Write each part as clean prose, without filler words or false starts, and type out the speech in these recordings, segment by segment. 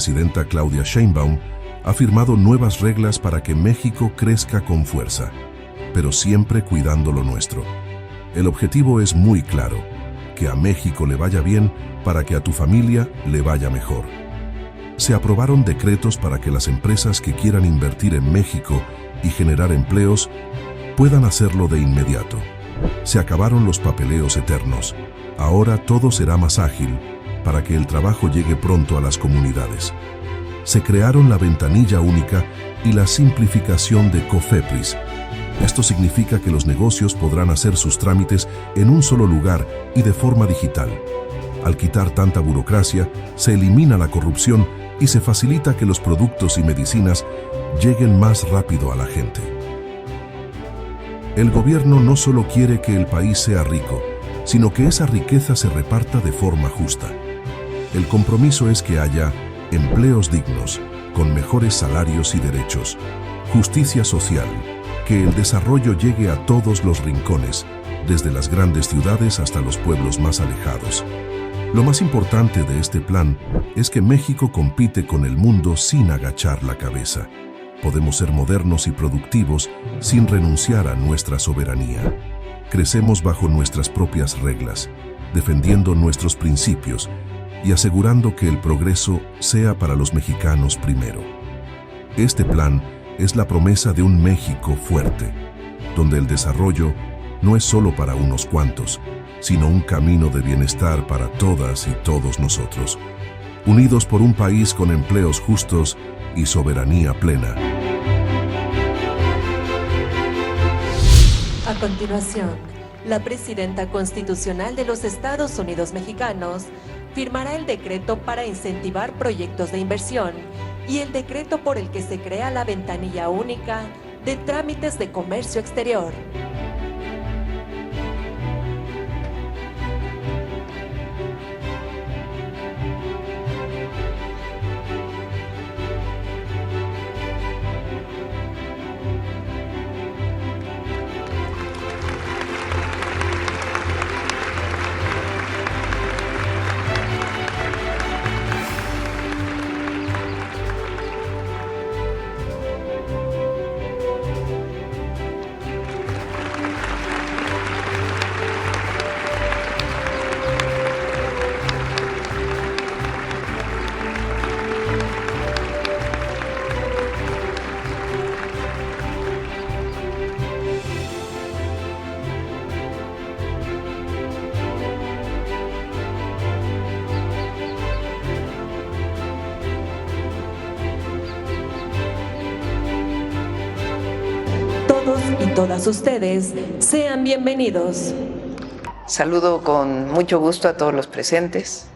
presidenta Claudia Sheinbaum ha firmado nuevas reglas para que México crezca con fuerza, pero siempre cuidando lo nuestro. El objetivo es muy claro: que a México le vaya bien para que a tu familia le vaya mejor. Se aprobaron decretos para que las empresas que quieran invertir en México y generar empleos puedan hacerlo de inmediato. Se acabaron los papeleos eternos. Ahora todo será más ágil para que el trabajo llegue pronto a las comunidades. Se crearon la ventanilla única y la simplificación de COFEPRIS. Esto significa que los negocios podrán hacer sus trámites en un solo lugar y de forma digital. Al quitar tanta burocracia, se elimina la corrupción y se facilita que los productos y medicinas lleguen más rápido a la gente. El gobierno no solo quiere que el país sea rico, sino que esa riqueza se reparta de forma justa. El compromiso es que haya empleos dignos, con mejores salarios y derechos, justicia social, que el desarrollo llegue a todos los rincones, desde las grandes ciudades hasta los pueblos más alejados. Lo más importante de este plan es que México compite con el mundo sin agachar la cabeza. Podemos ser modernos y productivos sin renunciar a nuestra soberanía. Crecemos bajo nuestras propias reglas, defendiendo nuestros principios y asegurando que el progreso sea para los mexicanos primero. Este plan es la promesa de un México fuerte, donde el desarrollo no es solo para unos cuantos, sino un camino de bienestar para todas y todos nosotros, unidos por un país con empleos justos y soberanía plena. A continuación, la presidenta constitucional de los Estados Unidos mexicanos firmará el decreto para incentivar proyectos de inversión y el decreto por el que se crea la ventanilla única de trámites de comercio exterior. Todos y todas ustedes sean bienvenidos. Saludo con mucho gusto a todos los presentes,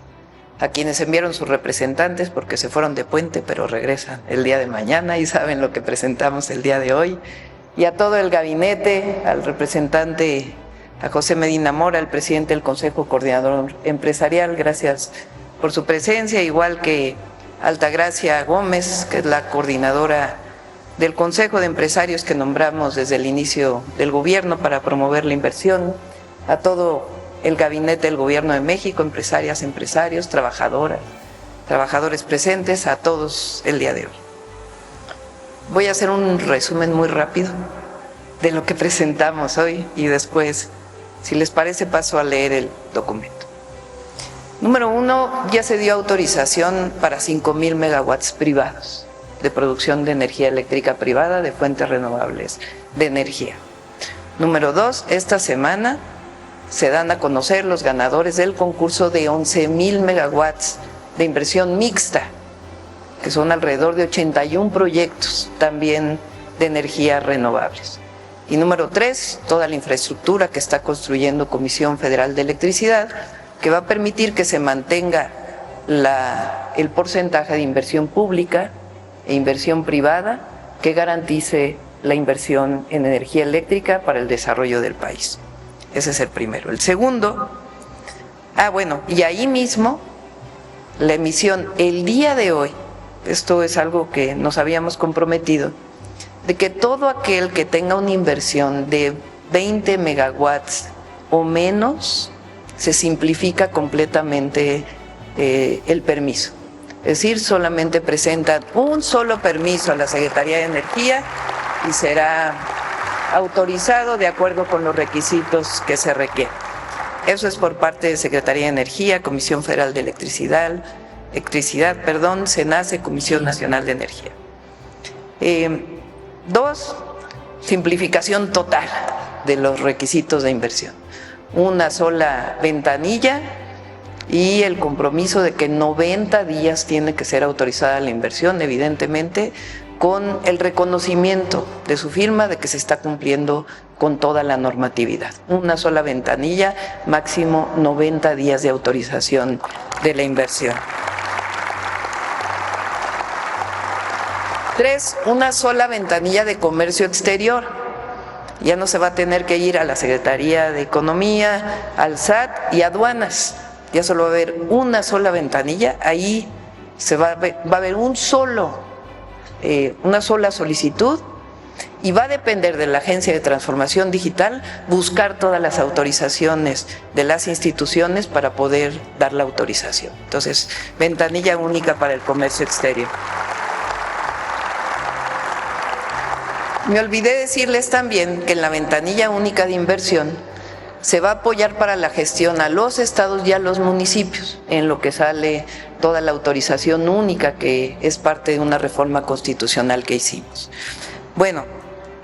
a quienes enviaron sus representantes porque se fueron de puente, pero regresan el día de mañana y saben lo que presentamos el día de hoy, y a todo el gabinete, al representante, a José Medina Mora, el presidente del Consejo Coordinador Empresarial, gracias por su presencia, igual que Altagracia Gómez, que es la coordinadora del Consejo de Empresarios que nombramos desde el inicio del gobierno para promover la inversión, a todo el gabinete del Gobierno de México, empresarias, empresarios, trabajadoras, trabajadores presentes, a todos el día de hoy. Voy a hacer un resumen muy rápido de lo que presentamos hoy y después, si les parece, paso a leer el documento. Número 1, ya se dio autorización para 5,000 megawatts privados de producción de energía eléctrica privada de fuentes renovables de energía. Número 2, esta semana se dan a conocer los ganadores del concurso de 11,000 megawatts de inversión mixta, que son alrededor de 81 proyectos también de energías renovables. Y número 3, toda la infraestructura que está construyendo Comisión Federal de Electricidad, que va a permitir que se mantenga el porcentaje de inversión pública e inversión privada que garantice la inversión en energía eléctrica para el desarrollo del país. Ese es el primero. El segundo, y ahí mismo la emisión el día de hoy, esto es algo que nos habíamos comprometido, de que todo aquel que tenga una inversión de 20 megawatts o menos, se simplifica completamente el permiso. Es decir, solamente presentan un solo permiso a la Secretaría de Energía y será autorizado de acuerdo con los requisitos que se requieren. Eso es por parte de Secretaría de Energía, Comisión Federal de Electricidad, CENACE, Comisión Nacional de Energía. 2, simplificación total de los requisitos de inversión. Una sola ventanilla y el compromiso de que 90 días tiene que ser autorizada la inversión, evidentemente, con el reconocimiento de su firma de que se está cumpliendo con toda la normatividad. Una sola ventanilla, máximo 90 días de autorización de la inversión. 3, una sola ventanilla de comercio exterior. Ya no se va a tener que ir a la Secretaría de Economía, al SAT y aduanas. Ya solo va a haber una sola ventanilla. Ahí va a haber una sola solicitud y va a depender de la Agencia de Transformación Digital buscar todas las autorizaciones de las instituciones para poder dar la autorización. Entonces, ventanilla única para el comercio exterior. Me olvidé decirles también que en la ventanilla única de inversión se va a apoyar para la gestión a los estados y a los municipios, en lo que sale toda la autorización única que es parte de una reforma constitucional que hicimos. Bueno,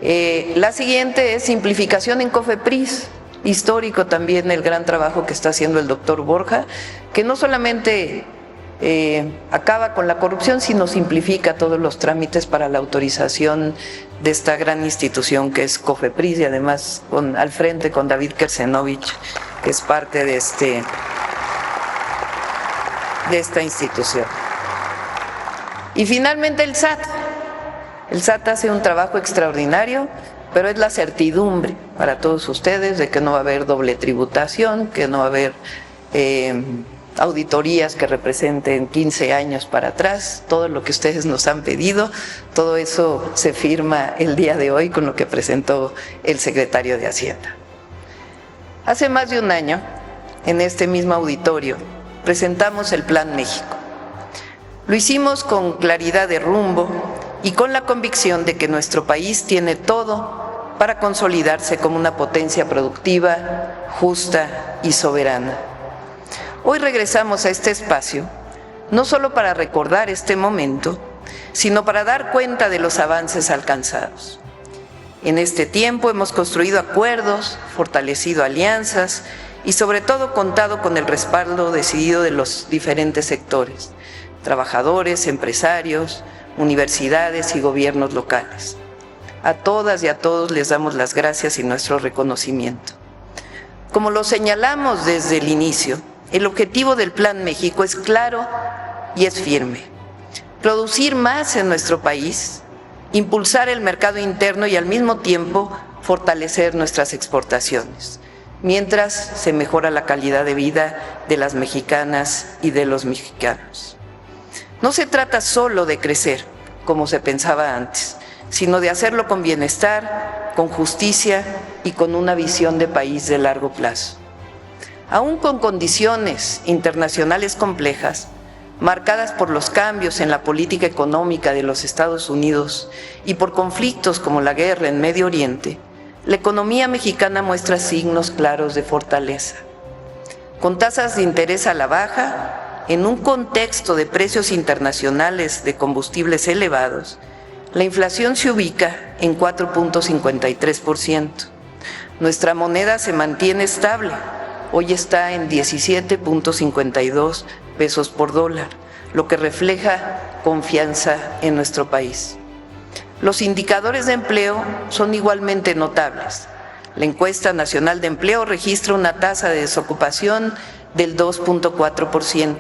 la siguiente es simplificación en COFEPRIS, histórico también el gran trabajo que está haciendo el doctor Borja, que no solamente acaba con la corrupción, sino simplifica todos los trámites para la autorización de esta gran institución que es COFEPRIS y además al frente con David Kersenovich, que es parte de esta institución. Y finalmente el SAT. El SAT hace un trabajo extraordinario, pero es la certidumbre para todos ustedes de que no va a haber doble tributación, que no va a haber auditorías que representen 15 años para atrás, todo lo que ustedes nos han pedido, todo eso se firma el día de hoy con lo que presentó el secretario de Hacienda. Hace más de un año, en este mismo auditorio, presentamos el Plan México. Lo hicimos con claridad de rumbo y con la convicción de que nuestro país tiene todo para consolidarse como una potencia productiva, justa y soberana. Hoy regresamos a este espacio, no solo para recordar este momento, sino para dar cuenta de los avances alcanzados. En este tiempo hemos construido acuerdos, fortalecido alianzas y sobre todo contado con el respaldo decidido de los diferentes sectores, trabajadores, empresarios, universidades y gobiernos locales. A todas y a todos les damos las gracias y nuestro reconocimiento. Como lo señalamos desde el inicio, el objetivo del Plan México es claro y es firme. Producir más en nuestro país, impulsar el mercado interno y al mismo tiempo fortalecer nuestras exportaciones, mientras se mejora la calidad de vida de las mexicanas y de los mexicanos. No se trata solo de crecer, como se pensaba antes, sino de hacerlo con bienestar, con justicia y con una visión de país de largo plazo. Aún con condiciones internacionales complejas, marcadas por los cambios en la política económica de los Estados Unidos y por conflictos como la guerra en Medio Oriente, la economía mexicana muestra signos claros de fortaleza. Con tasas de interés a la baja, en un contexto de precios internacionales de combustibles elevados, la inflación se ubica en 4.53%. Nuestra moneda se mantiene estable. Hoy está en 17.52 pesos por dólar, lo que refleja confianza en nuestro país. Los indicadores de empleo son igualmente notables. La encuesta nacional de empleo registra una tasa de desocupación del 2.4%.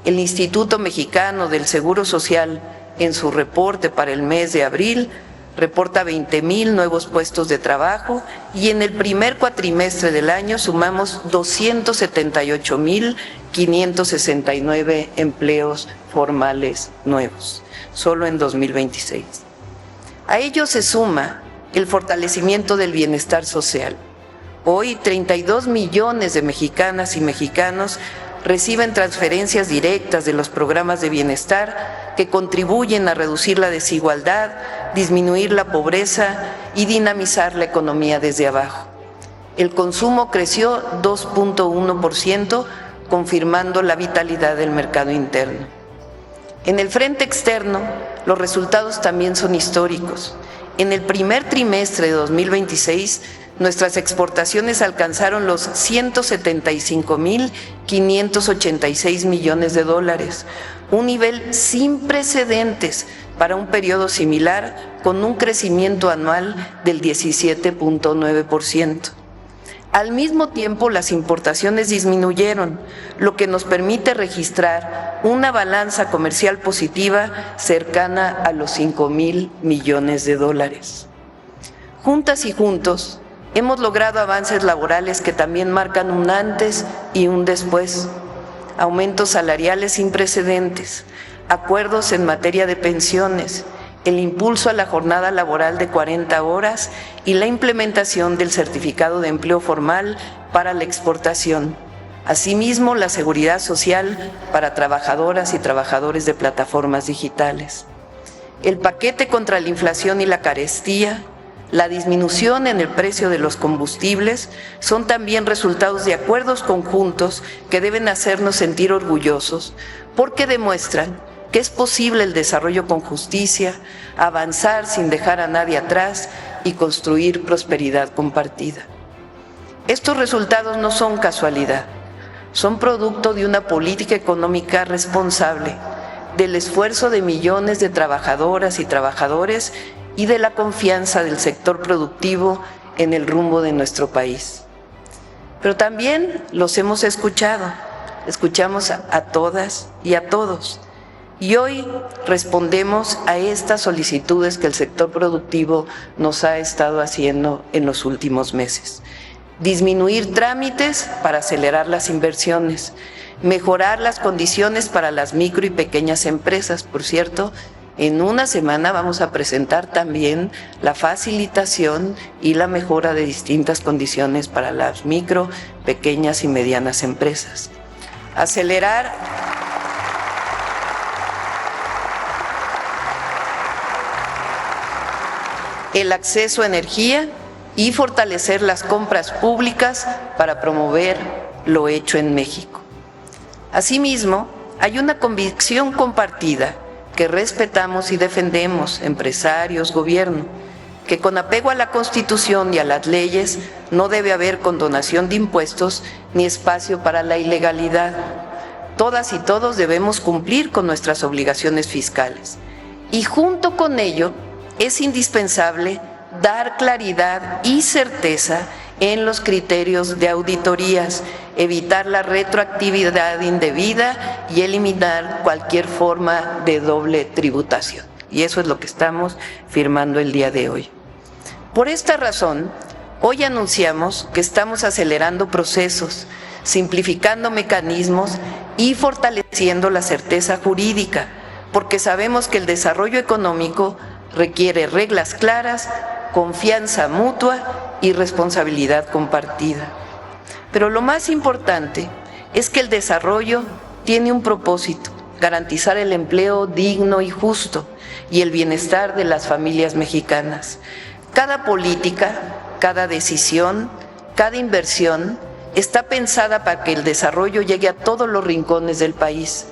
El Instituto Mexicano del Seguro Social, en su reporte para el mes de abril, reporta 20,000 nuevos puestos de trabajo y en el primer cuatrimestre del año sumamos 278,569 empleos formales nuevos, solo en 2026. A ello se suma el fortalecimiento del bienestar social. Hoy 32 millones de mexicanas y mexicanos reciben transferencias directas de los programas de bienestar que contribuyen a reducir la desigualdad, disminuir la pobreza y dinamizar la economía desde abajo. El consumo creció 2.1%, confirmando la vitalidad del mercado interno. En el frente externo, los resultados también son históricos. En el primer trimestre de 2026, nuestras exportaciones alcanzaron los $175.586 millones, un nivel sin precedentes para un periodo similar, con un crecimiento anual del 17.9%. Al mismo tiempo, las importaciones disminuyeron, lo que nos permite registrar una balanza comercial positiva cercana a los $5,000 millones. Juntas y juntos, hemos logrado avances laborales que también marcan un antes y un después, aumentos salariales sin precedentes, acuerdos en materia de pensiones, el impulso a la jornada laboral de 40 horas y la implementación del certificado de empleo formal para la exportación. Asimismo, la seguridad social para trabajadoras y trabajadores de plataformas digitales. El paquete contra la inflación y la carestía, la disminución en el precio de los combustibles son también resultados de acuerdos conjuntos que deben hacernos sentir orgullosos porque demuestran que es posible el desarrollo con justicia, avanzar sin dejar a nadie atrás y construir prosperidad compartida. Estos resultados no son casualidad, son producto de una política económica responsable, del esfuerzo de millones de trabajadoras y trabajadores y de la confianza del sector productivo en el rumbo de nuestro país. Pero también los hemos escuchado, escuchamos a todas y a todos. Y hoy respondemos a estas solicitudes que el sector productivo nos ha estado haciendo en los últimos meses. Disminuir trámites para acelerar las inversiones, mejorar las condiciones para las micro y pequeñas empresas. Por cierto, en una semana vamos a presentar también la facilitación y la mejora de distintas condiciones para las micro, pequeñas y medianas empresas. Acelerar el acceso a energía y fortalecer las compras públicas para promover lo hecho en México. Asimismo, hay una convicción compartida que respetamos y defendemos, empresarios, gobierno, que con apego a la Constitución y a las leyes no debe haber condonación de impuestos ni espacio para la ilegalidad. Todas y todos debemos cumplir con nuestras obligaciones fiscales. Y junto con ello, es indispensable dar claridad y certeza en los criterios de auditorías, evitar la retroactividad indebida y eliminar cualquier forma de doble tributación. Y eso es lo que estamos firmando el día de hoy. Por esta razón, hoy anunciamos que estamos acelerando procesos, simplificando mecanismos y fortaleciendo la certeza jurídica, porque sabemos que el desarrollo económico requiere reglas claras, confianza mutua y responsabilidad compartida. Pero lo más importante es que el desarrollo tiene un propósito: garantizar el empleo digno y justo y el bienestar de las familias mexicanas. Cada política, cada decisión, cada inversión está pensada para que el desarrollo llegue a todos los rincones del país,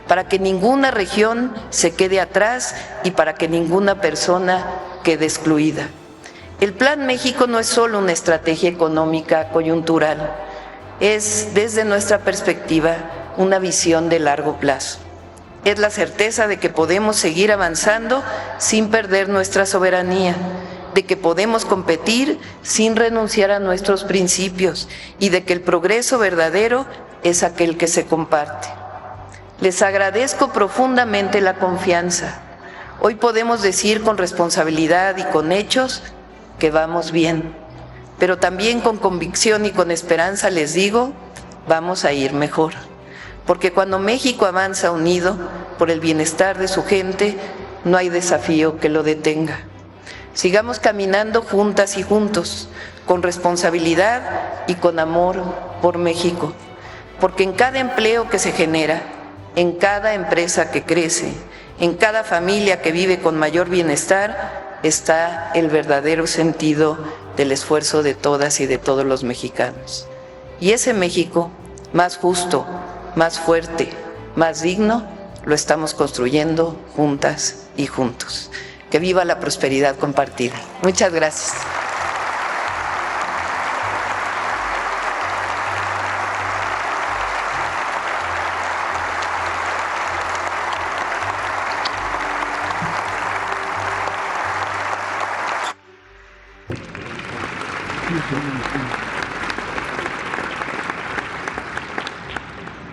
para que ninguna región se quede atrás y para que ninguna persona quede excluida. El Plan México no es solo una estrategia económica coyuntural, es, desde nuestra perspectiva, una visión de largo plazo. Es la certeza de que podemos seguir avanzando sin perder nuestra soberanía, de que podemos competir sin renunciar a nuestros principios y de que el progreso verdadero es aquel que se comparte. Les agradezco profundamente la confianza. Hoy podemos decir con responsabilidad y con hechos que vamos bien, pero también con convicción y con esperanza les digo, vamos a ir mejor. Porque cuando México avanza unido por el bienestar de su gente, no hay desafío que lo detenga. Sigamos caminando juntas y juntos, con responsabilidad y con amor por México. porque en cada empleo que se genera, en cada empresa que crece, en cada familia que vive con mayor bienestar, está el verdadero sentido del esfuerzo de todas y de todos los mexicanos. Y ese México más justo, más fuerte, más digno, lo estamos construyendo juntas y juntos. Que viva la prosperidad compartida. Muchas gracias.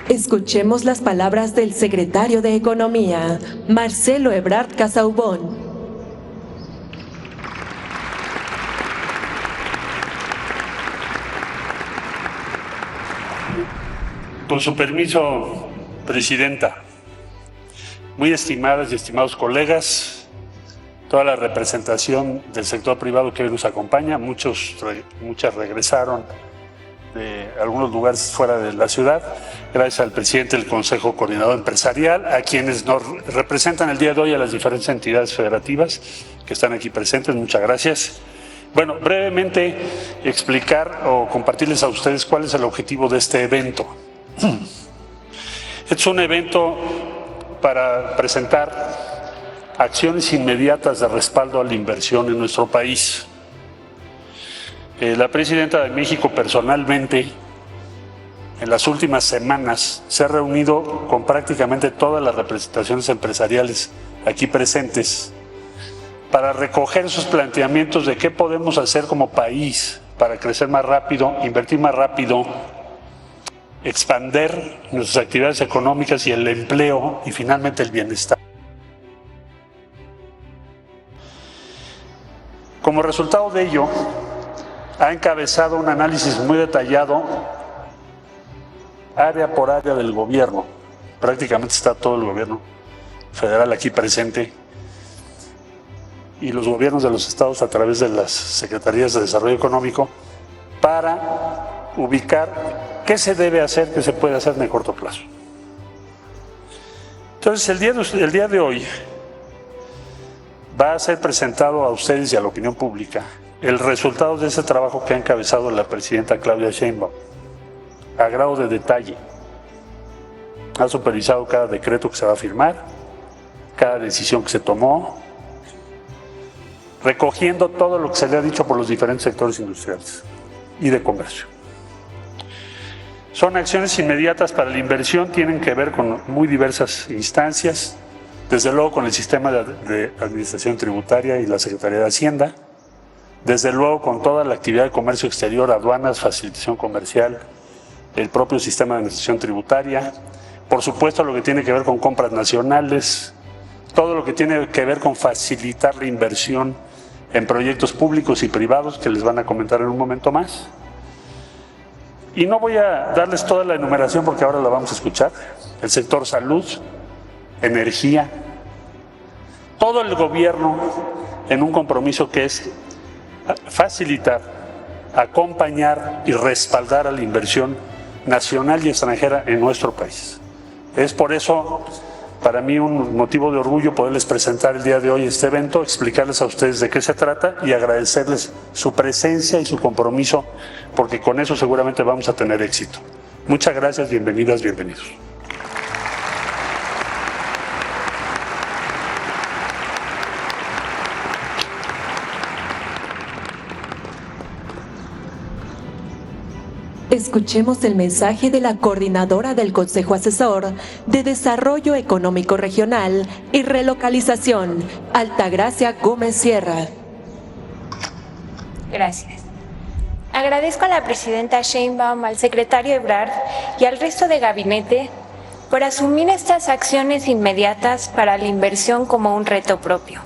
Escuchemos las palabras del secretario de Economía, Marcelo Ebrard Casaubon. Con su permiso, Presidenta, muy estimadas y estimados colegas, toda la representación del sector privado que hoy nos acompaña, muchas regresaron de algunos lugares fuera de la ciudad, gracias al presidente del Consejo Coordinador Empresarial, a quienes nos representan el día de hoy, a las diferentes entidades federativas que están aquí presentes, muchas gracias. Bueno, brevemente explicar o compartirles a ustedes cuál es el objetivo de este evento. Es un evento para presentar acciones inmediatas de respaldo a la inversión en nuestro país. La Presidenta de México personalmente en las últimas semanas se ha reunido con prácticamente todas las representaciones empresariales aquí presentes para recoger esos planteamientos de qué podemos hacer como país para crecer más rápido, invertir más rápido, expandir nuestras actividades económicas y el empleo y finalmente el bienestar. Como resultado de ello, ha encabezado un análisis muy detallado, área por área del gobierno. Prácticamente está todo el gobierno federal aquí presente y los gobiernos de los estados a través de las Secretarías de Desarrollo Económico para ubicar qué se debe hacer, qué se puede hacer en el corto plazo. Entonces, el día de hoy va a ser presentado a ustedes y a la opinión pública el resultado de ese trabajo que ha encabezado la presidenta Claudia Sheinbaum, a grado de detalle. Ha supervisado cada decreto que se va a firmar, cada decisión que se tomó, recogiendo todo lo que se le ha dicho por los diferentes sectores industriales y de comercio. Son acciones inmediatas para la inversión, tienen que ver con muy diversas instancias, desde luego con el sistema de administración tributaria y la Secretaría de Hacienda, desde luego con toda la actividad de comercio exterior, aduanas, facilitación comercial, el propio sistema de administración tributaria, por supuesto lo que tiene que ver con compras nacionales, todo lo que tiene que ver con facilitar la inversión en proyectos públicos y privados que les van a comentar en un momento más. Y no voy a darles toda la enumeración porque ahora la vamos a escuchar. El sector salud, energía, todo el gobierno en un compromiso que es facilitar, acompañar y respaldar a la inversión nacional y extranjera en nuestro país. Es por eso para mí un motivo de orgullo poderles presentar el día de hoy este evento, explicarles a ustedes de qué se trata y agradecerles su presencia y su compromiso, porque con eso seguramente vamos a tener éxito. Muchas gracias, bienvenidas, bienvenidos. Escuchemos el mensaje de la coordinadora del Consejo Asesor de Desarrollo Económico Regional y Relocalización, Altagracia Gómez Sierra. Gracias. Agradezco a la presidenta Sheinbaum, al secretario Ebrard y al resto de gabinete por asumir estas acciones inmediatas para la inversión como un reto propio.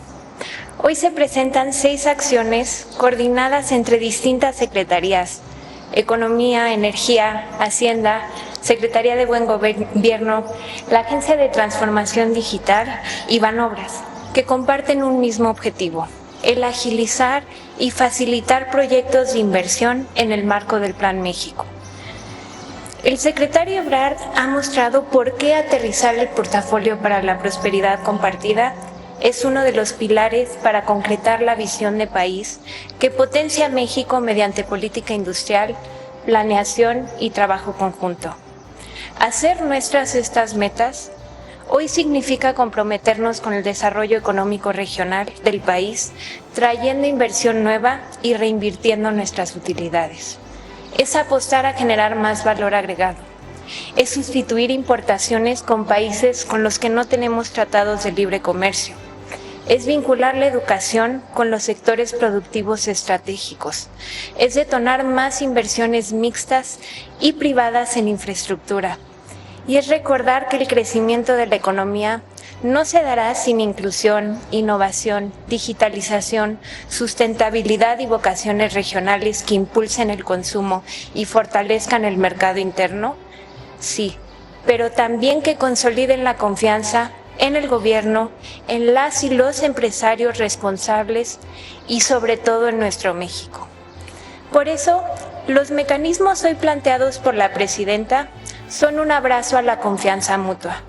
Hoy se presentan 6 acciones coordinadas entre distintas secretarías: Economía, Energía, Hacienda, Secretaría de Buen Gobierno, la Agencia de Transformación Digital y Banobras, que comparten un mismo objetivo: el agilizar y facilitar proyectos de inversión en el marco del Plan México. El secretario Ebrard ha mostrado por qué aterrizar el portafolio para la prosperidad compartida es uno de los pilares para concretar la visión de país que potencia a México mediante política industrial, planeación y trabajo conjunto. Hacer nuestras estas metas hoy significa comprometernos con el desarrollo económico regional del país, trayendo inversión nueva y reinvirtiendo nuestras utilidades. Es apostar a generar más valor agregado. Es sustituir importaciones con países con los que no tenemos tratados de libre comercio. Es vincular la educación con los sectores productivos estratégicos. Es detonar más inversiones mixtas y privadas en infraestructura. Y es recordar que el crecimiento de la economía no se dará sin inclusión, innovación, digitalización, sustentabilidad y vocaciones regionales que impulsen el consumo y fortalezcan el mercado interno. Sí, pero también que consoliden la confianza en el gobierno, en las y los empresarios responsables y sobre todo en nuestro México. Por eso, los mecanismos hoy planteados por la presidenta son un abrazo a la confianza mutua,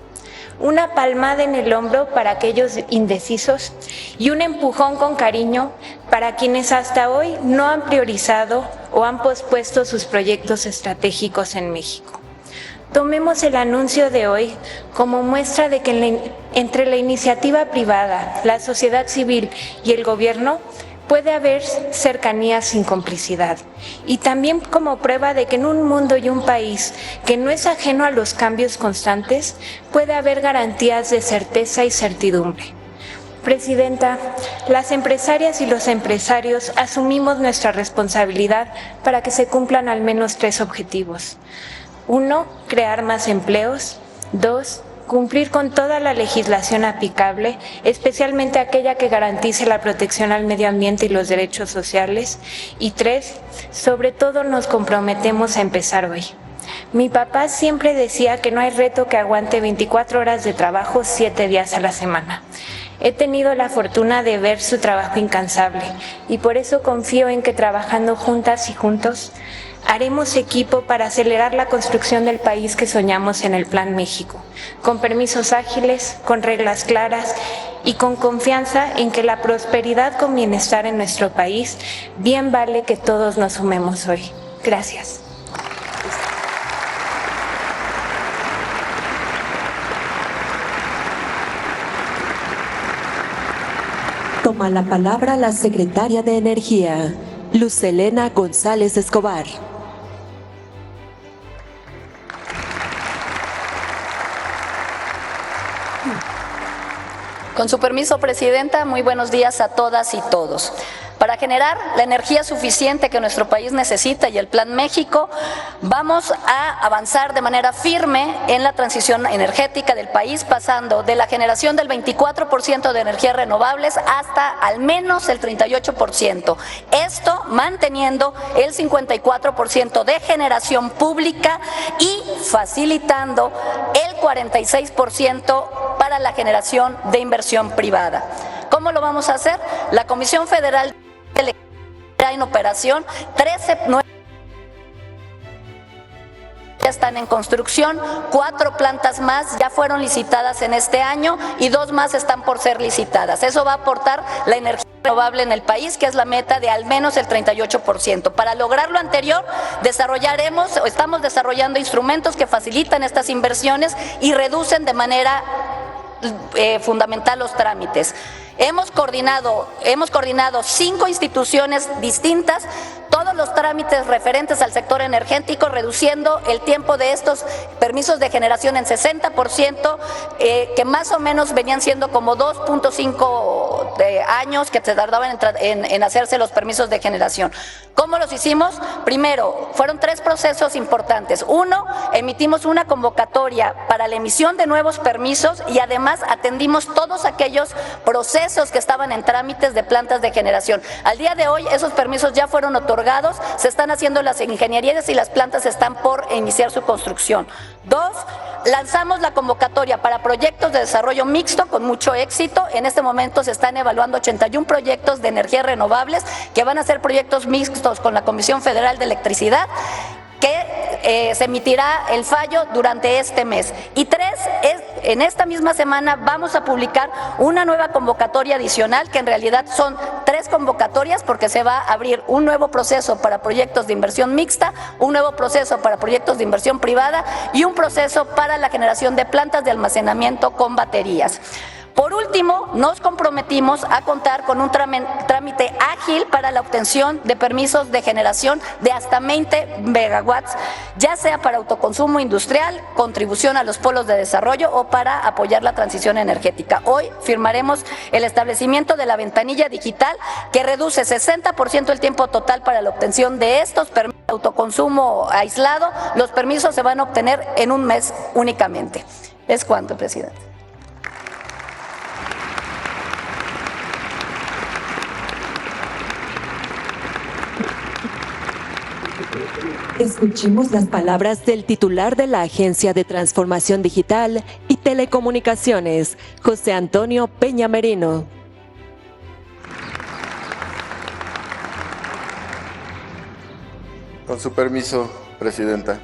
una palmada en el hombro para aquellos indecisos y un empujón con cariño para quienes hasta hoy no han priorizado o han pospuesto sus proyectos estratégicos en México. Tomemos el anuncio de hoy como muestra de que entre la iniciativa privada, la sociedad civil y el gobierno puede haber cercanía sin complicidad, y también como prueba de que en un mundo y un país que no es ajeno a los cambios constantes, puede haber garantías de certeza y certidumbre. Presidenta, las empresarias y los empresarios asumimos nuestra responsabilidad para que se cumplan al menos 3 objetivos. 1, crear más empleos. 2, cumplir con toda la legislación aplicable, especialmente aquella que garantice la protección al medio ambiente y los derechos sociales. Y 3, sobre todo nos comprometemos a empezar hoy. Mi papá siempre decía que no hay reto que aguante 24 horas de trabajo 7 días a la semana. He tenido la fortuna de ver su trabajo incansable y por eso confío en que trabajando juntas y juntos haremos equipo para acelerar la construcción del país que soñamos en el Plan México, con permisos ágiles, con reglas claras y con confianza en que la prosperidad con bienestar en nuestro país bien vale que todos nos sumemos hoy. Gracias. Toma la palabra la secretaria de Energía, Luz Helena González Escobar. Con su permiso, Presidenta, muy buenos días a todas y todos. Para generar la energía suficiente que nuestro país necesita y el Plan México, vamos a avanzar de manera firme en la transición energética del país, pasando de la generación del 24% de energías renovables hasta al menos el 38%. Esto manteniendo el 54% de generación pública y facilitando el 46% para la generación de inversión privada. ¿Cómo lo vamos a hacer? La Comisión Federal en operación, 13 ya están en construcción, 4 plantas más ya fueron licitadas en este año y 2 más están por ser licitadas. Eso va a aportar la energía renovable en el país, que es la meta de al menos el 38%. Para lograr lo anterior, estamos desarrollando instrumentos que facilitan estas inversiones y reducen de manera fundamental los trámites. Hemos coordinado 5 instituciones distintas, todos los trámites referentes al sector energético, reduciendo el tiempo de estos permisos de generación en 60%, que más o menos venían siendo como 2.5 años que se tardaban en hacerse los permisos de generación. ¿Cómo los hicimos? Primero, fueron 3 procesos importantes. 1, emitimos una convocatoria para la emisión de nuevos permisos y además atendimos todos aquellos procesos que estaban en trámites de plantas de generación. Al día de hoy, esos permisos ya fueron otorgados, se están haciendo las ingenierías y las plantas están por iniciar su construcción. 2, lanzamos la convocatoria para proyectos de desarrollo mixto con mucho éxito. En este momento se están evaluando 81 proyectos de energías renovables que van a ser proyectos mixtos con la Comisión Federal de Electricidad, que se emitirá el fallo durante este mes. Y 3, en esta misma semana vamos a publicar una nueva convocatoria adicional, que en realidad son 3 convocatorias, porque se va a abrir un nuevo proceso para proyectos de inversión mixta, un nuevo proceso para proyectos de inversión privada y un proceso para la generación de plantas de almacenamiento con baterías. Por último, nos comprometimos a contar con un trámite ágil para la obtención de permisos de generación de hasta 20 megawatts, ya sea para autoconsumo industrial, contribución a los polos de desarrollo o para apoyar la transición energética. Hoy firmaremos el establecimiento de la ventanilla digital, que reduce 60% el tiempo total para la obtención de estos permisos de autoconsumo aislado. Los permisos se van a obtener en un mes únicamente. ¿Es cuánto, presidente? Escuchemos las palabras del titular de la Agencia de Transformación Digital y Telecomunicaciones, José Antonio Peña Merino. Con su permiso, Presidenta.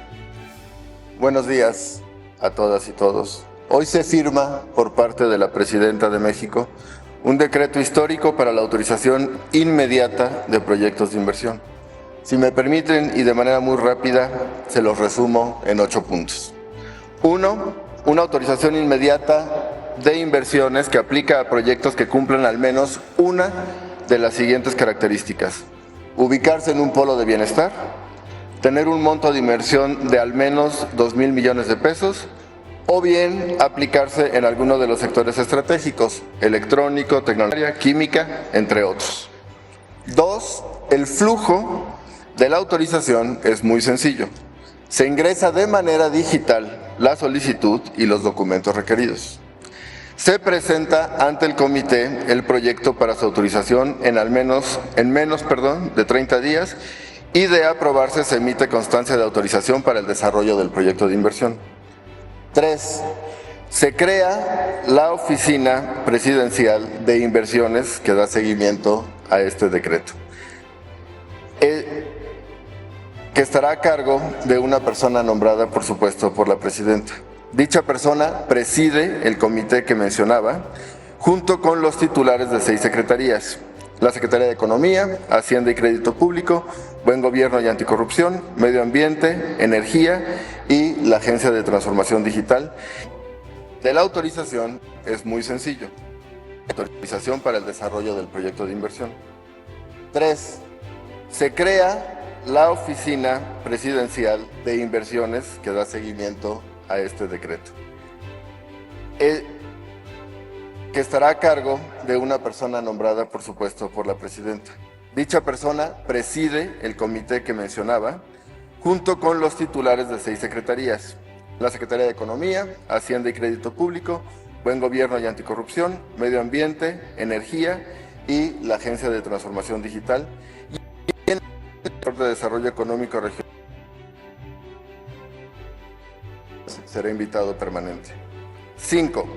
Buenos días a todas y todos. Hoy se firma por parte de la Presidenta de México un decreto histórico para la autorización inmediata de proyectos de inversión. Si me permiten, y de manera muy rápida, se los resumo en 8 puntos. 1. Una autorización inmediata de inversiones que aplica a proyectos que cumplan al menos una de las siguientes características: ubicarse en un polo de bienestar, tener un monto de inversión de al menos 2,000 millones de pesos, o bien aplicarse en alguno de los sectores estratégicos: electrónico, tecnología, química, entre otros. 2. El flujo de la autorización es muy sencillo. Se ingresa de manera digital la solicitud y los documentos requeridos. Se presenta ante el comité el proyecto para su autorización en menos de 30 días y, de aprobarse, se emite constancia de autorización para el desarrollo del proyecto de inversión. 3. Se crea la Oficina Presidencial de Inversiones, que da seguimiento a este decreto, que estará a cargo de una persona nombrada, por supuesto, por la Presidenta. Dicha persona preside el comité que mencionaba, junto con los titulares de 6 secretarías: la Secretaría de Economía, Hacienda y Crédito Público, Buen Gobierno y Anticorrupción, Medio Ambiente, Energía y la Agencia de Transformación Digital. De la autorización es muy sencillo: autorización para el desarrollo del proyecto de inversión. 3. Se crea la Oficina Presidencial de Inversiones, que da seguimiento a este decreto, que estará a cargo de una persona nombrada, por supuesto, por la Presidenta. Dicha persona preside el comité que mencionaba, junto con los titulares de 6 secretarías: la Secretaría de Economía, Hacienda y Crédito Público, Buen Gobierno y Anticorrupción, Medio Ambiente, Energía y la Agencia de Transformación Digital, y el sector de Desarrollo Económico Regional será invitado permanente. 5.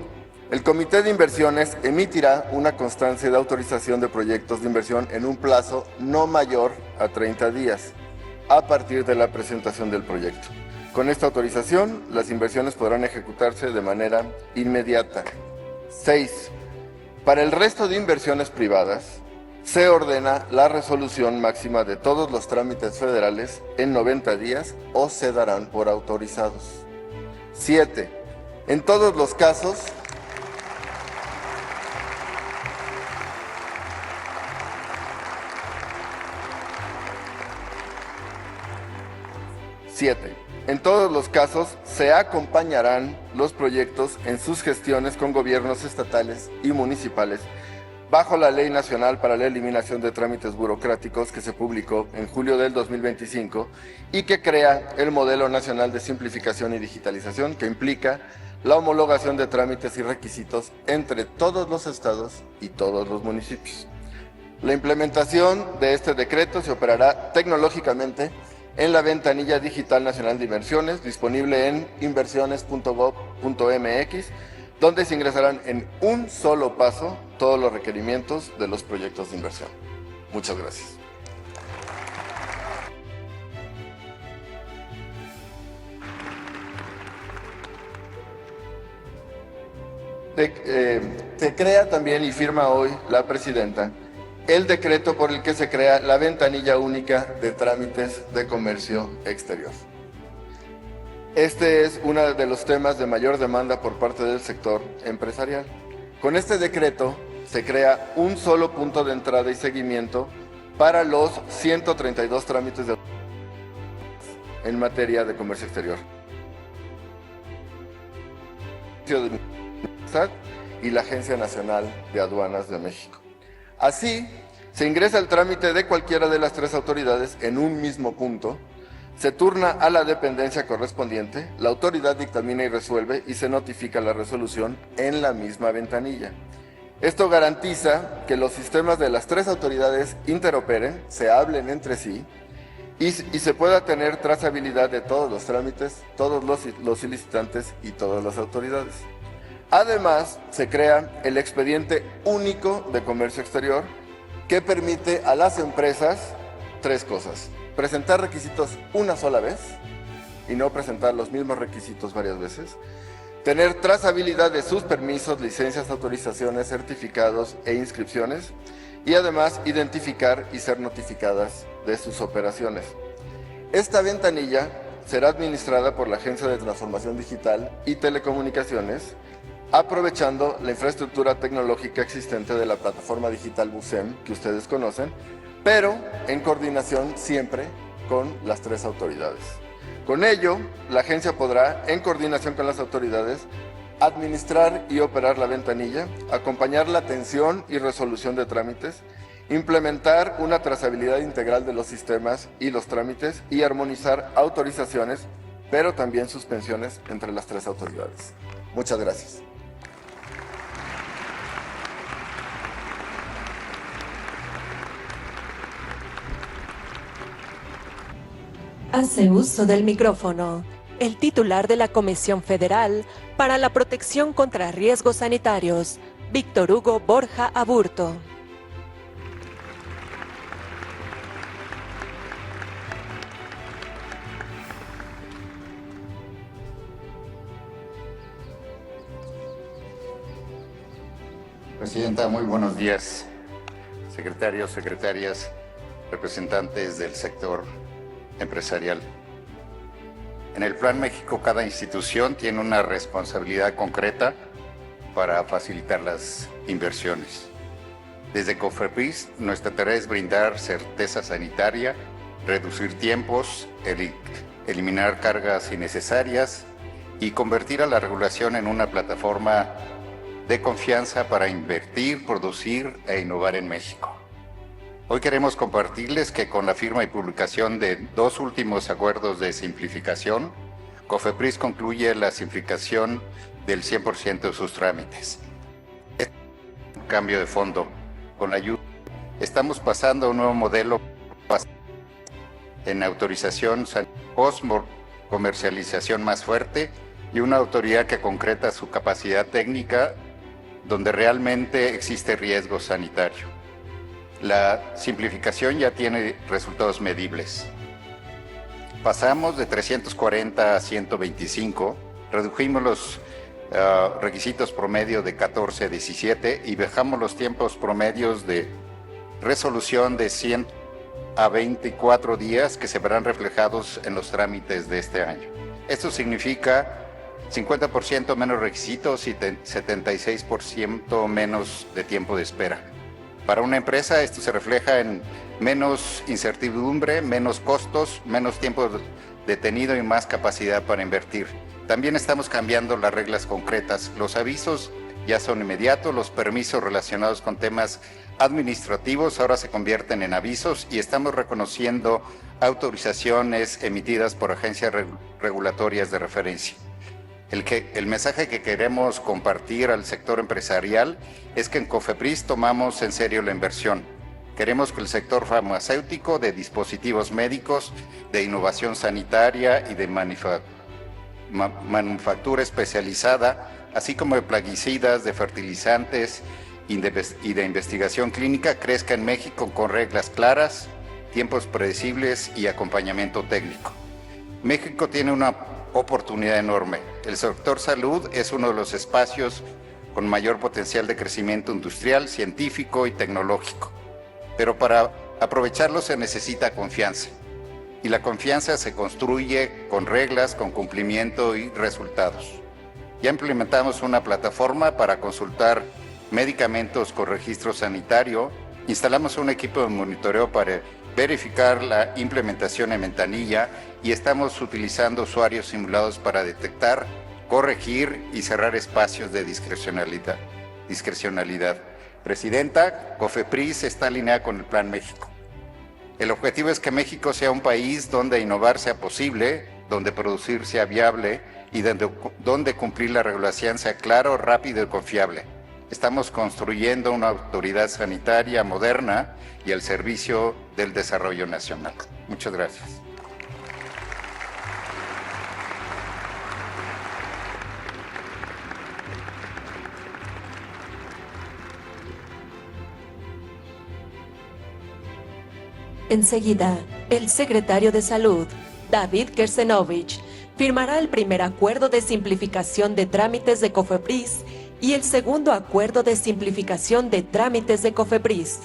El Comité de Inversiones emitirá una constancia de autorización de proyectos de inversión en un plazo no mayor a 30 días, a partir de la presentación del proyecto. Con esta autorización, las inversiones podrán ejecutarse de manera inmediata. 6. Para el resto de inversiones privadas, se ordena la resolución máxima de todos los trámites federales en 90 días o se darán por autorizados. 7. En todos los casos, se acompañarán los proyectos en sus gestiones con gobiernos estatales y municipales bajo la Ley Nacional para la Eliminación de Trámites Burocráticos, que se publicó en julio del 2025 y que crea el Modelo Nacional de Simplificación y Digitalización, que implica la homologación de trámites y requisitos entre todos los estados y todos los municipios. La implementación de este decreto se operará tecnológicamente en la Ventanilla Digital Nacional de Inversiones, disponible en inversiones.gov.mx, donde se ingresarán en un solo paso todos los requerimientos de los proyectos de inversión. Muchas gracias. Se crea también y firma hoy la presidenta el decreto por el que se crea la ventanilla única de trámites de comercio exterior. Este es uno de los temas de mayor demanda por parte del sector empresarial. Con este decreto se crea un solo punto de entrada y seguimiento para los 132 trámites en materia de comercio exterior. Y la Agencia Nacional de Aduanas de México. Así, se ingresa el trámite de cualquiera de las tres autoridades en un mismo punto, se turna a la dependencia correspondiente, la autoridad dictamina y resuelve y se notifica la resolución en la misma ventanilla. Esto garantiza que los sistemas de las tres autoridades interoperen, se hablen entre sí y se pueda tener trazabilidad de todos los trámites, todos los solicitantes y todas las autoridades. Además, se crea el expediente único de comercio exterior que permite a las empresas tres cosas: presentar requisitos una sola vez y no presentar los mismos requisitos varias veces, tener trazabilidad de sus permisos, licencias, autorizaciones, certificados e inscripciones y además identificar y ser notificadas de sus operaciones. Esta ventanilla será administrada por la Agencia de Transformación Digital y Telecomunicaciones, aprovechando la infraestructura tecnológica existente de la plataforma digital BUSEM, que ustedes conocen, pero en coordinación siempre con las tres autoridades. Con ello, la agencia podrá, en coordinación con las autoridades, administrar y operar la ventanilla, acompañar la atención y resolución de trámites, implementar una trazabilidad integral de los sistemas y los trámites y armonizar autorizaciones, pero también suspensiones entre las tres autoridades. Muchas gracias. Hace uso del micrófono el titular de la Comisión Federal para la Protección contra Riesgos Sanitarios, Víctor Hugo Borja Aburto. Presidenta, muy buenos días. Secretarios, secretarias, representantes del sector empresarial. En el Plan México, cada institución tiene una responsabilidad concreta para facilitar las inversiones. Desde COFEPRIS, nuestra tarea es brindar certeza sanitaria, reducir tiempos, eliminar cargas innecesarias y convertir a la regulación en una plataforma de confianza para invertir, producir e innovar en México. Hoy queremos compartirles que con la firma y publicación de dos últimos acuerdos de simplificación, COFEPRIS concluye la simplificación del 100% de sus trámites. Es un cambio de fondo. Con la ayuda, estamos pasando a un nuevo modelo en autorización, comercialización más fuerte y una autoridad que concreta su capacidad técnica donde realmente existe riesgo sanitario. La simplificación ya tiene resultados medibles. Pasamos de 340 a 125, redujimos los requisitos promedio de 14 a 17 y bajamos los tiempos promedios de resolución de 100 a 24 días que se verán reflejados en los trámites de este año. Esto significa 50% menos requisitos y 76% menos de tiempo de espera. Para una empresa esto se refleja en menos incertidumbre, menos costos, menos tiempo detenido y más capacidad para invertir. También estamos cambiando las reglas concretas. Los avisos ya son inmediatos, los permisos relacionados con temas administrativos ahora se convierten en avisos y estamos reconociendo autorizaciones emitidas por agencias regulatorias de referencia. El mensaje que queremos compartir al sector empresarial es que en COFEPRIS tomamos en serio la inversión. Queremos que el sector farmacéutico, de dispositivos médicos, de innovación sanitaria y de manufactura especializada, así como de plaguicidas, de fertilizantes y de investigación clínica, crezca en México con reglas claras, tiempos predecibles y acompañamiento técnico. México tiene una oportunidad enorme. El sector salud es uno de los espacios con mayor potencial de crecimiento industrial, científico y tecnológico. Pero para aprovecharlo se necesita confianza. Y la confianza se construye con reglas, con cumplimiento y resultados. Ya implementamos una plataforma para consultar medicamentos con registro sanitario, instalamos un equipo de monitoreo para verificar la implementación en ventanilla y estamos utilizando usuarios simulados para detectar, corregir y cerrar espacios de discrecionalidad. Presidenta, COFEPRIS está alineada con el Plan México. El objetivo es que México sea un país donde innovar sea posible, donde producir sea viable y donde cumplir la regulación sea claro, rápido y confiable. Estamos construyendo una autoridad sanitaria moderna y al servicio del desarrollo nacional. Muchas gracias. Enseguida, el secretario de Salud, David Kersenovich, firmará el primer acuerdo de simplificación de trámites de COFEPRIS y el segundo acuerdo de simplificación de trámites de COFEPRIS.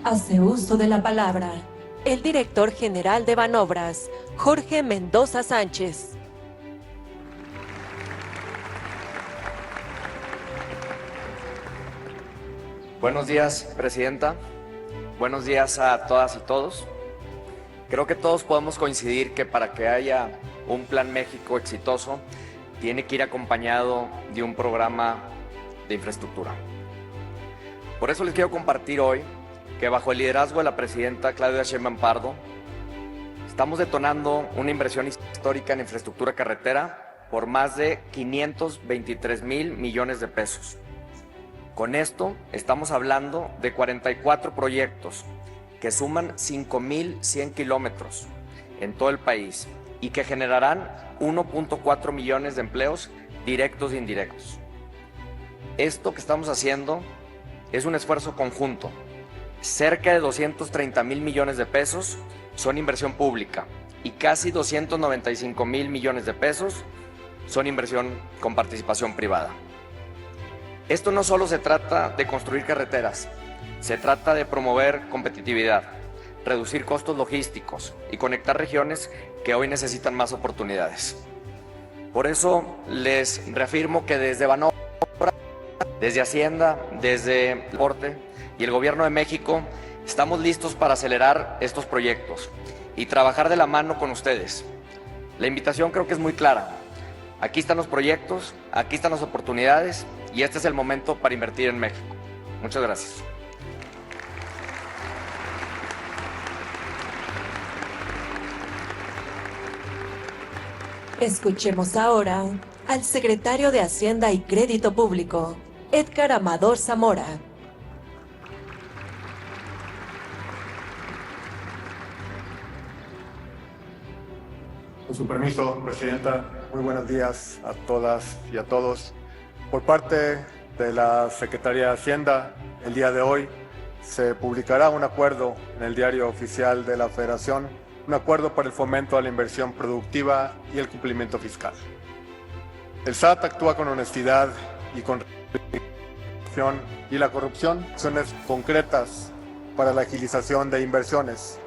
Hace uso de la palabra el director general de Banobras, Jorge Mendoza Sánchez. Buenos días, Presidenta. Buenos días a todas y todos. Creo que todos podemos coincidir que para que haya un Plan México exitoso, tiene que ir acompañado de un programa de infraestructura. Por eso les quiero compartir hoy que bajo el liderazgo de la Presidenta Claudia Sheinbaum Pardo, estamos detonando una inversión histórica en infraestructura carretera por más de 523,000 millones de pesos. Con esto estamos hablando de 44 proyectos que suman 5,100 kilómetros en todo el país y que generarán 1.4 millones de empleos directos e indirectos. Esto que estamos haciendo es un esfuerzo conjunto. Cerca de 230,000 millones de pesos son inversión pública y casi 295,000 millones de pesos son inversión con participación privada. Esto no solo se trata de construir carreteras, se trata de promover competitividad, reducir costos logísticos y conectar regiones que hoy necesitan más oportunidades. Por eso les reafirmo que desde Banobras, desde Hacienda, desde el Porte y el Gobierno de México estamos listos para acelerar estos proyectos y trabajar de la mano con ustedes. La invitación creo que es muy clara. Aquí están los proyectos, aquí están las oportunidades y este es el momento para invertir en México. Muchas gracias. Escuchemos ahora al secretario de Hacienda y Crédito Público, Edgar Amador Zamora. Con su permiso, Presidenta, muy buenos días a todas y a todos. Por parte de la Secretaría de Hacienda, el día de hoy se publicará un acuerdo en el Diario Oficial de la Federación, un acuerdo para el fomento a la inversión productiva y el cumplimiento fiscal. El SAT actúa con honestidad y con y la corrupción, acciones concretas para la agilización de inversiones.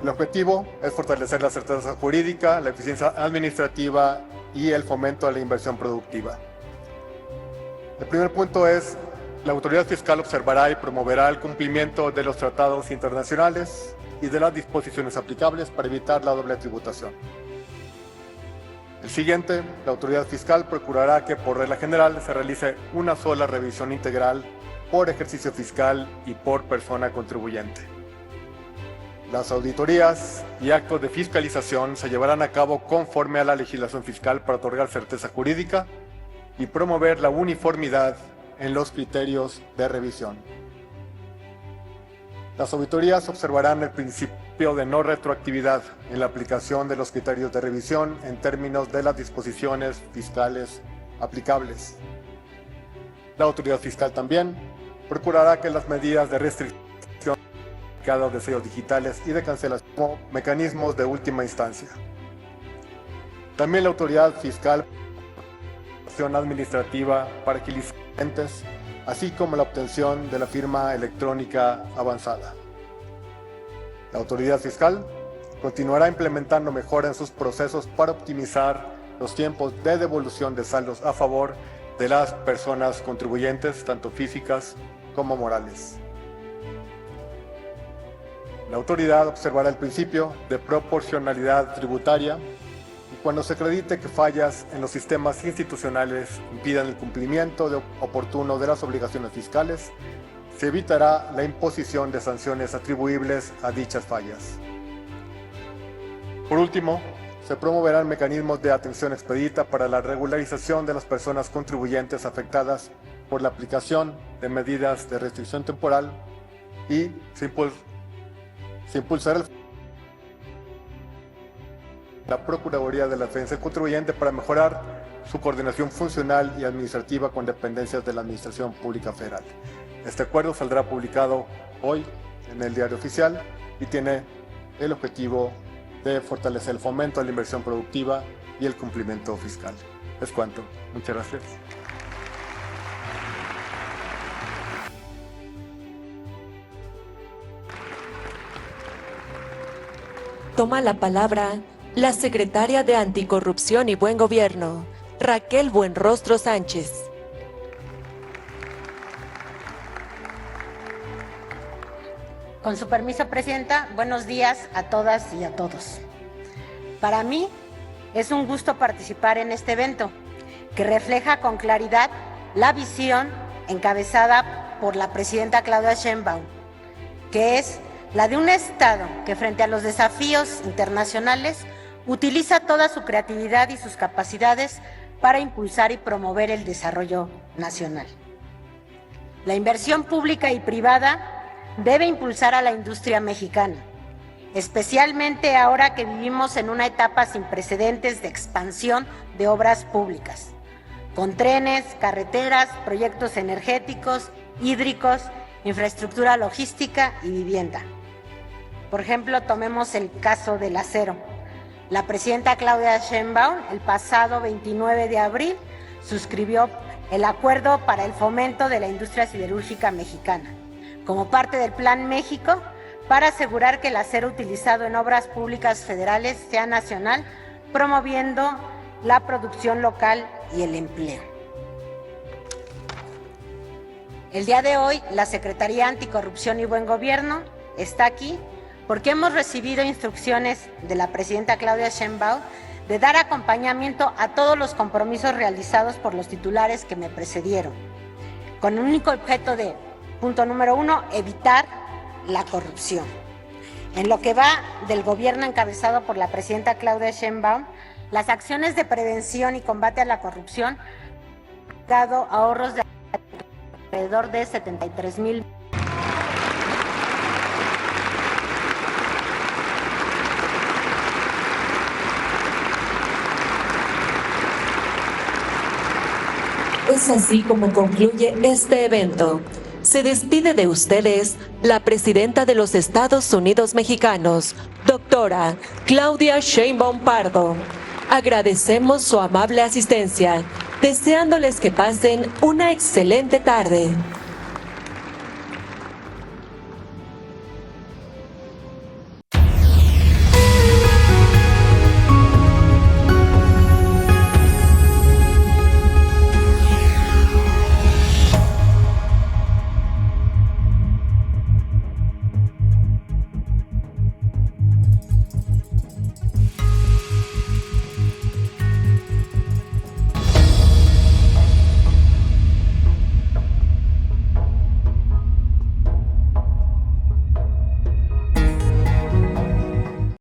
El objetivo es fortalecer la certeza jurídica, la eficiencia administrativa y el fomento a la inversión productiva. El primer punto es: la autoridad fiscal observará y promoverá el cumplimiento de los tratados internacionales y de las disposiciones aplicables para evitar la doble tributación. El siguiente, la autoridad fiscal procurará que por regla general se realice una sola revisión integral por ejercicio fiscal y por persona contribuyente. Las auditorías y actos de fiscalización se llevarán a cabo conforme a la legislación fiscal para otorgar certeza jurídica y promover la uniformidad en los criterios de revisión. Las auditorías observarán el principio de no retroactividad en la aplicación de los criterios de revisión en términos de las disposiciones fiscales aplicables. La autoridad fiscal también procurará que las medidas de restricción de sellos digitales y de cancelación como mecanismos de última instancia. También la autoridad fiscal administrativa para agilizantes, así como la obtención de la firma electrónica avanzada. La autoridad fiscal continuará implementando mejoras en sus procesos para optimizar los tiempos de devolución de saldos a favor de las personas contribuyentes, tanto físicas como morales. La autoridad observará el principio de proporcionalidad tributaria y cuando se acredite que fallas en los sistemas institucionales impidan el cumplimiento oportuno de las obligaciones fiscales, se evitará la imposición de sanciones atribuibles a dichas fallas. Por último, se promoverán mecanismos de atención expedita para la regularización de las personas contribuyentes afectadas por la aplicación de medidas de restricción temporal y se impulsará la Procuraduría de la Defensa del Contribuyente para mejorar su coordinación funcional y administrativa con dependencias de la Administración Pública Federal. Este acuerdo saldrá publicado hoy en el Diario Oficial y tiene el objetivo de fortalecer el fomento a la inversión productiva y el cumplimiento fiscal. Es cuanto. Muchas gracias. Toma la palabra la secretaria de Anticorrupción y Buen Gobierno, Raquel Buenrostro Sánchez. Con su permiso, Presidenta, buenos días a todas y a todos. Para mí es un gusto participar en este evento, que refleja con claridad la visión encabezada por la Presidenta Claudia Sheinbaum, que es la de un Estado que frente a los desafíos internacionales utiliza toda su creatividad y sus capacidades para impulsar y promover el desarrollo nacional. La inversión pública y privada debe impulsar a la industria mexicana, especialmente ahora que vivimos en una etapa sin precedentes de expansión de obras públicas, con trenes, carreteras, proyectos energéticos, hídricos, infraestructura logística y vivienda. Por ejemplo, tomemos el caso del acero. La presidenta Claudia Sheinbaum, el pasado 29 de abril, suscribió el Acuerdo para el Fomento de la Industria Siderúrgica Mexicana, como parte del Plan México, para asegurar que el acero utilizado en obras públicas federales sea nacional, promoviendo la producción local y el empleo. El día de hoy, la Secretaría Anticorrupción y Buen Gobierno está aquí porque hemos recibido instrucciones de la presidenta Claudia Sheinbaum de dar acompañamiento a todos los compromisos realizados por los titulares que me precedieron, con el único objeto de, punto número 1, evitar la corrupción. En lo que va del gobierno encabezado por la presidenta Claudia Sheinbaum, las acciones de prevención y combate a la corrupción han dado ahorros de alrededor de 73,000. Es así como concluye este evento. Se despide de ustedes la presidenta de los Estados Unidos Mexicanos, doctora Claudia Sheinbaum Pardo. Agradecemos su amable asistencia, deseándoles que pasen una excelente tarde.